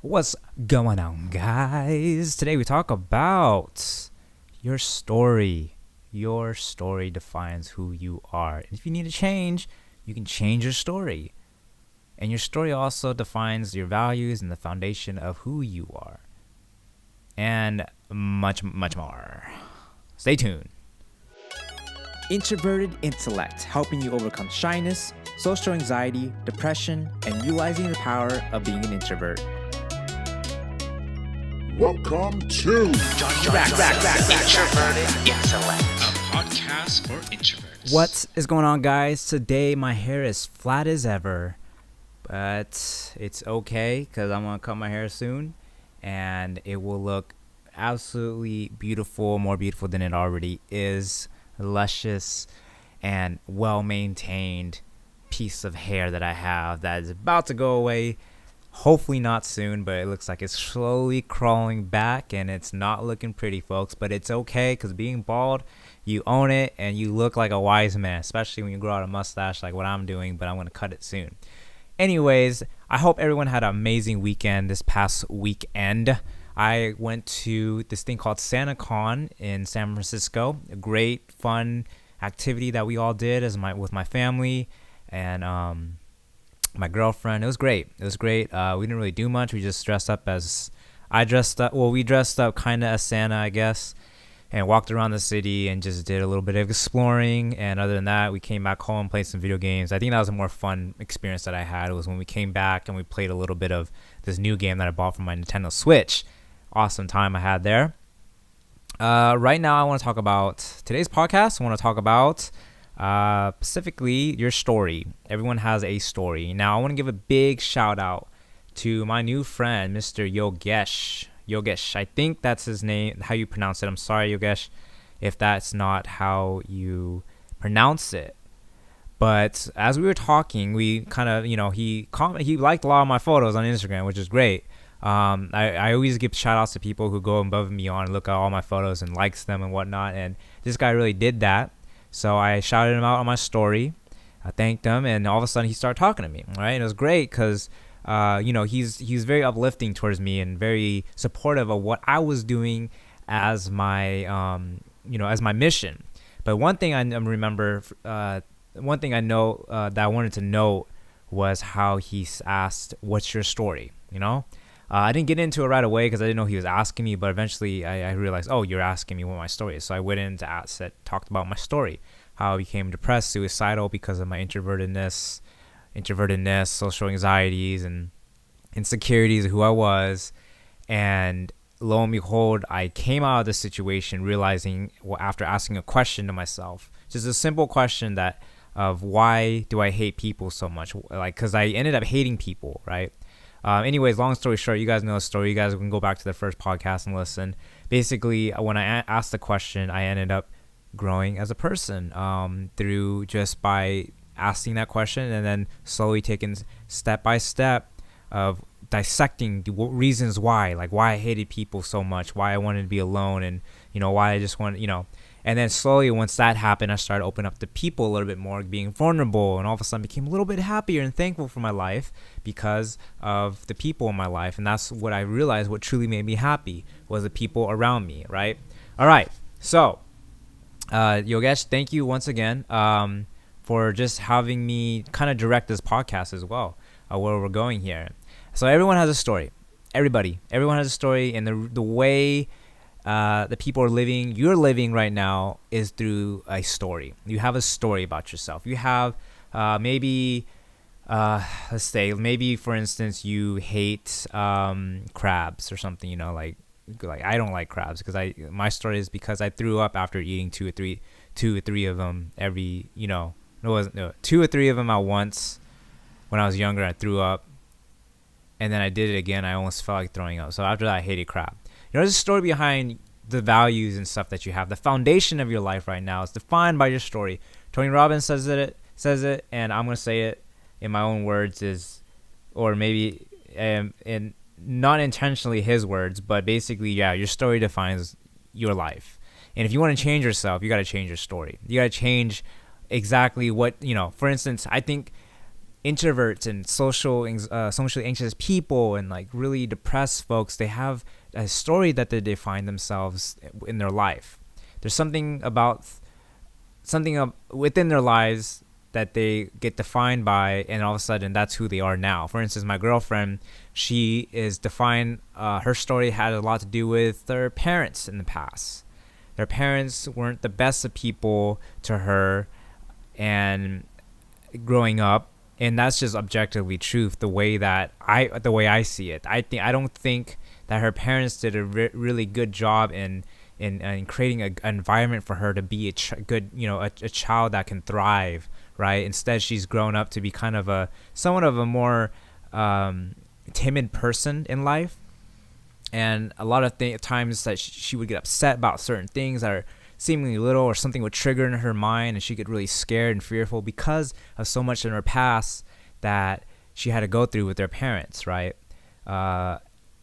What's going on, guys? Today we talk about your story. Your story defines who you are. And if you need to change, you can change your story. And your story also defines your values and the foundation of who you are. And much, much more. Stay tuned. Introverted Intellect, helping you overcome shyness, social anxiety, depression, and utilizing the power of being an introvert. Welcome to Introverted Intellect, a podcast for introverts. What is going on, guys? Today my hair is flat as ever, but it's okay because I'm going to cut my hair soon and it will look absolutely beautiful, more beautiful than it already is. Luscious and well-maintained piece of hair that I have that is about to go away. Hopefully not soon, but it looks like it's slowly crawling back and it's not looking pretty, folks, but it's okay because being bald, you own it and you look like a wise man, especially when you grow out a mustache like what I'm doing, but I'm going to cut it soon. Anyways, I hope everyone had an amazing weekend this past weekend. I went to this thing called SantaCon in San Francisco, a great fun activity that we all did with my family and my girlfriend. It was great. We didn't really do much. We just dressed up we dressed up kind of as Santa, I guess, and walked around the city and just did a little bit of exploring. And other than that, we came back home, played some video games. I think that was a more fun experience that I had. It was when we came back and we played a little bit of this new game that I bought for my Nintendo Switch. Awesome time I had there. Right now, I want to talk about today's podcast. I want to talk about specifically your story. Everyone has a story. Now, I want to give a big shout out to my new friend, Mr. Yogesh. Yogesh, I think that's his name, how you pronounce it. I'm sorry, Yogesh, if that's not how you pronounce it. But as we were talking, we kind of, he liked a lot of my photos on Instagram, which is great. I always give shout outs to people who go above and beyond and look at all my photos and likes them and whatnot. And this guy really did that. So I shouted him out on my story. I thanked him, and all of a sudden he started talking to me. Right, and it was great because, he's very uplifting towards me and very supportive of what I was doing as my, as my mission. But one thing I remember, one thing I know that I wanted to note was how he asked, "What's your story?" I didn't get into it right away because I didn't know he was asking me, but eventually I realized, oh, you're asking me what my story is. So I went in to talked about my story, how I became depressed, suicidal because of my introvertedness, social anxieties, and insecurities of who I was. And lo and behold, I came out of this situation realizing, after asking a question to myself, just a simple question of why do I hate people so much? Because I ended up hating people, right? Anyways, long story short, you guys know the story. You guys can go back to the first podcast and listen. Basically, when I asked the question, I ended up growing as a person through just by asking that question and then slowly taking step by step of dissecting the reasons why I hated people so much, why I wanted to be alone, and why I just wanted, And then slowly, once that happened, I started opening up to people a little bit more, being vulnerable, and all of a sudden became a little bit happier and thankful for my life because of the people in my life. And that's what I realized what truly made me happy was the people around me, right? All right. So, Yogesh, thank you once again for just having me kind of direct this podcast as well, where we're going here. So everyone has a story. Everyone has a story, and the way the people you're living right now is through a story. You have a story about yourself. You have maybe let's say maybe for instance you hate crabs or something, like I don't like crabs because my story is because I threw up after eating two or three of them two or three of them at once when I was younger. I threw up, and then I did it again. I almost felt like throwing up. So after that, I hated crab. There's a story behind the values and stuff that you have. The foundation of your life right now is defined by your story. Tony Robbins says it, and I'm going to say it in my own words, or maybe in not intentionally his words, but basically, your story defines your life. And if you want to change yourself, you got to change your story. You got to change exactly what, for instance, I think introverts and socially anxious people and like really depressed folks, they have a story that they define themselves in their life. There's something within their lives that they get defined by, and all of a sudden that's who they are now. For instance, my girlfriend, she is defined, her story had a lot to do with their parents in the past. Their parents weren't the best of people to her and growing up, and that's just objectively truth, the way I see it. I don't think that her parents did a really good job in creating an environment for her to be a child that can thrive, right? Instead, she's grown up to be kind of somewhat of a more timid person in life, and a lot of times that she would get upset about certain things that are seemingly little, or something would trigger in her mind, and she get really scared and fearful because of so much in her past that she had to go through with their parents, right?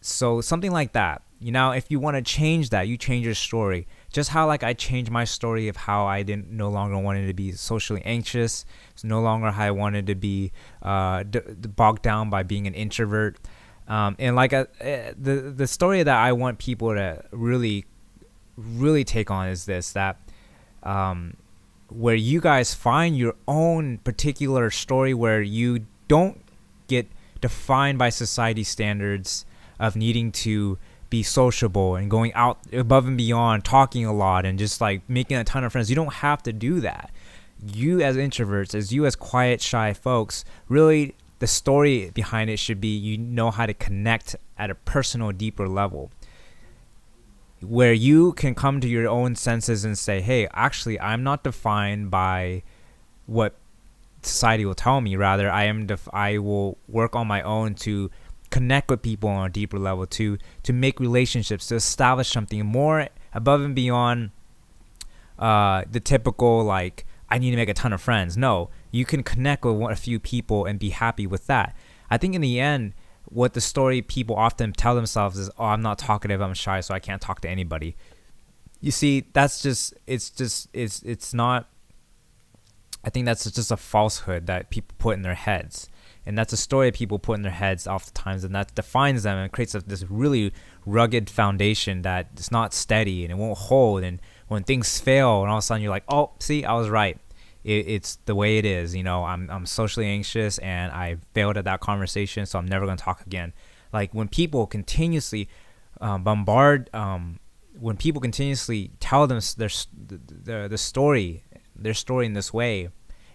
So something like that. If you want to change that, you change your story. Just how like I changed my story of how I didn't no longer wanted to be socially anxious. It's no longer how I wanted to be bogged down by being an introvert. And like the story that I want people to really take on is this, that where you guys find your own particular story, where you don't get defined by society standards of needing to be sociable and going out above and beyond, talking a lot and just like making a ton of friends. You don't have to do that. You as introverts, as you as quiet, shy folks, really the story behind it should be you know how to connect at a personal, deeper level, where you can come to your own senses and say, hey, actually, I'm not defined by what society will tell me. Rather, I will work on my own to connect with people on a deeper level, to make relationships, to establish something more above and beyond the typical, like, I need to make a ton of friends. No, you can connect with a few people and be happy with that. I think in the end, what the story people often tell themselves is, oh, I'm not talkative, I'm shy, so I can't talk to anybody. You see, it's not, I think that's just a falsehood that people put in their heads. And that's a story people put in their heads oftentimes, and that defines them and creates this really rugged foundation that is not steady and it won't hold. And when things fail, and all of a sudden you're like, oh, see, I was right. It's the way it is. I'm socially anxious and I failed at that conversation, so I'm never going to talk again. Like when people continuously when people continuously tell them their story in this way,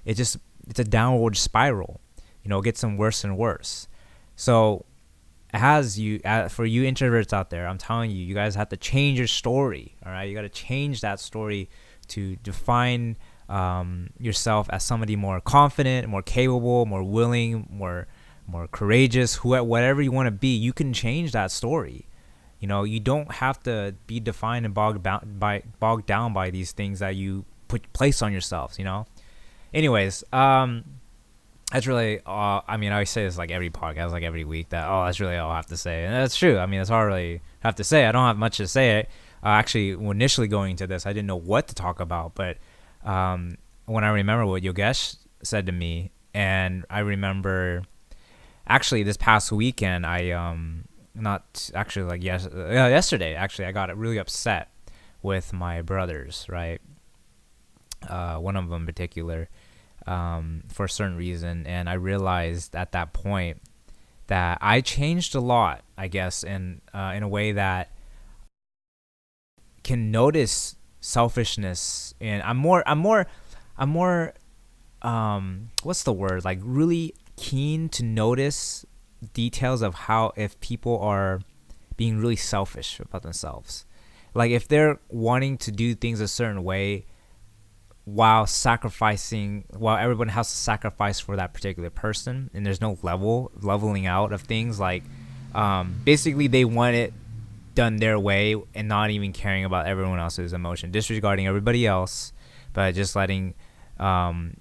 it's a downward spiral. It gets them worse and worse. So for you introverts out there, I'm telling you, you guys have to change your story. All right, you got to change that story to define yourself as somebody more confident, more capable, more willing, more courageous. Whatever you want to be, you can change that story. You don't have to be defined and bogged down by these things that you place on yourselves. Anyways, that's really all. I always say this like every podcast, like every week, that that's really all I have to say, and that's true. That's all I really have to say. I don't have much to say. Actually, initially going into this, I didn't know what to talk about, but when I remember what Yogesh said to me, and I remember actually this past weekend, yesterday actually, I got really upset with my brothers, right? One of them in particular. For a certain reason, and I realized at that point that I changed a lot, I guess, in a way that can notice selfishness, and I'm more what's the word, like really keen to notice details of how, if people are being really selfish about themselves, like if they're wanting to do things a certain way while everyone has to sacrifice for that particular person, and there's no leveling out of things, like basically they want it done their way and not even caring about everyone else's emotion, disregarding everybody else, but just letting having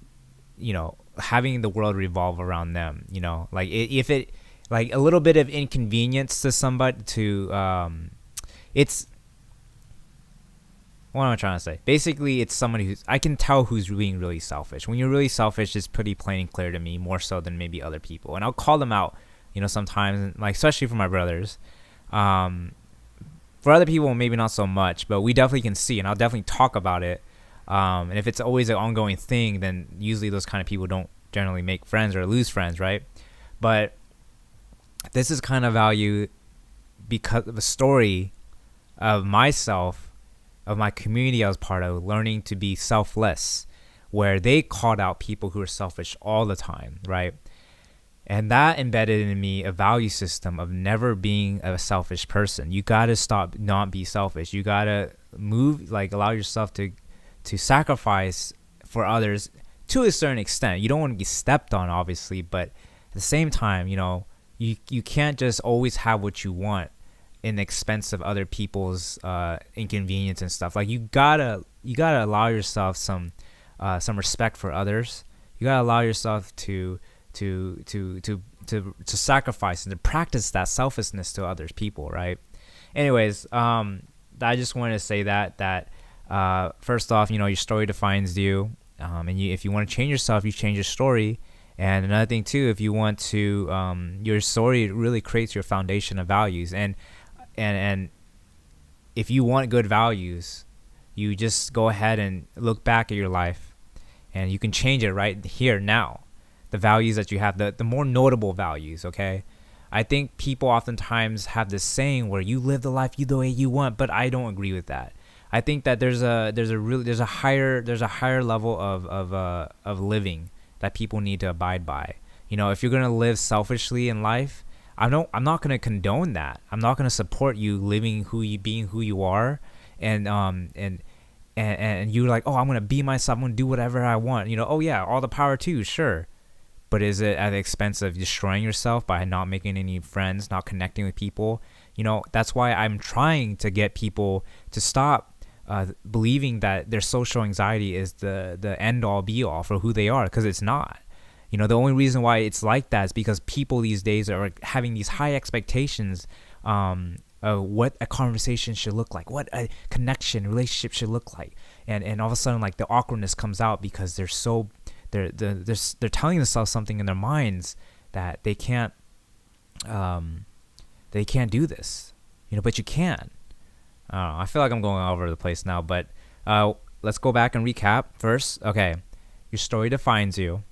the world revolve around them. Like if it, like a little bit of inconvenience to somebody, to what am I trying to say? Basically, it's somebody who's, I can tell who's being really selfish. When you're really selfish, it's pretty plain and clear to me, more so than maybe other people. And I'll call them out, sometimes, like, especially for my brothers. For other people, maybe not so much, but we definitely can see, and I'll definitely talk about it. And if it's always an ongoing thing, then usually those kind of people don't generally make friends or lose friends, right? But this is kind of value because of a story of myself, of my community I was part of, learning to be selfless, where they called out people who are selfish all the time, right? And that embedded in me a value system of never being a selfish person. You gotta stop not be selfish. You gotta move, like, allow yourself to sacrifice for others to a certain extent. You don't want to be stepped on, obviously, but at the same time, you can't just always have what you want in the expense of other people's inconvenience and stuff. Like, you gotta allow yourself some respect for others. You gotta allow yourself to sacrifice and to practice that selflessness to others people, right? Anyways, I just wanted to say that first off, your story defines you, and if you want to change yourself, you change your story. And another thing too, if you want to, your story really creates your foundation of values, and if you want good values, you just go ahead and look back at your life, and you can change it right here now. The values that you have, the more notable values, okay? I think people oftentimes have this saying where you live the life the way you want, but I don't agree with that. I think that there's a higher level of living that people need to abide by. If you're gonna live selfishly in life, I'm not gonna condone that. I'm not gonna support you being who you are, and you're like, oh, I'm gonna be myself, I'm gonna do whatever I want. Oh yeah, all the power to you, sure. But is it at the expense of destroying yourself by not making any friends, not connecting with people? That's why I'm trying to get people to stop believing that their social anxiety is the end all be all for who they are, because it's not. The only reason why it's like that is because people these days are having these high expectations of what a conversation should look like, what a relationship should look like, and all of a sudden, like, the awkwardness comes out because they're telling themselves something in their minds that they can't do this, but you can. I feel like I'm going all over the place now, but let's go back and recap first. Okay, your story defines you.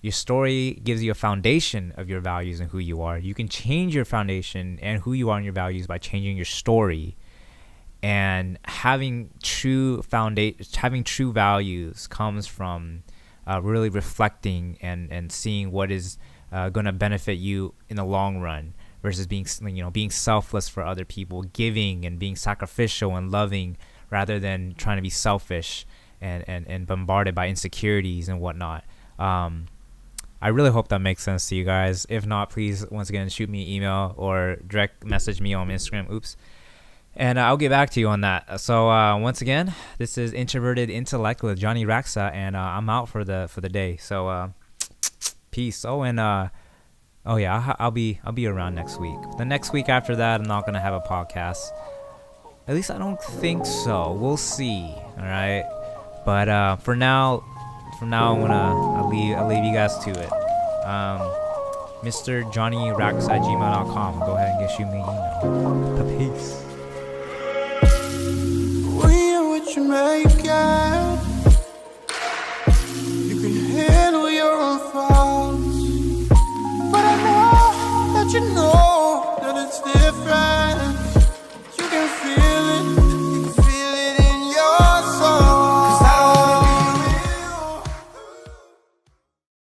Your story gives you a foundation of your values and who you are. You can change your foundation and who you are and your values by changing your story. And having true values comes from really reflecting and seeing what is going to benefit you in the long run, versus being selfless for other people, giving and being sacrificial and loving, rather than trying to be selfish and bombarded by insecurities and whatnot. I really hope that makes sense to you guys. If not, please, once again, shoot me an email or direct message me on Instagram. And I'll get back to you on that. So once again, this is Introverted Intellect with Johnny Raxa, and I'm out for the day. So peace. Oh, and I'll be around next week. The next week after that, I'm not gonna have a podcast. At least I don't think so. We'll see. All right. But for now, I'll leave you guys to it. Mr. Johnny Raxa at gmail.com. Go ahead and just shoot me an email. Peace. We are what you make it.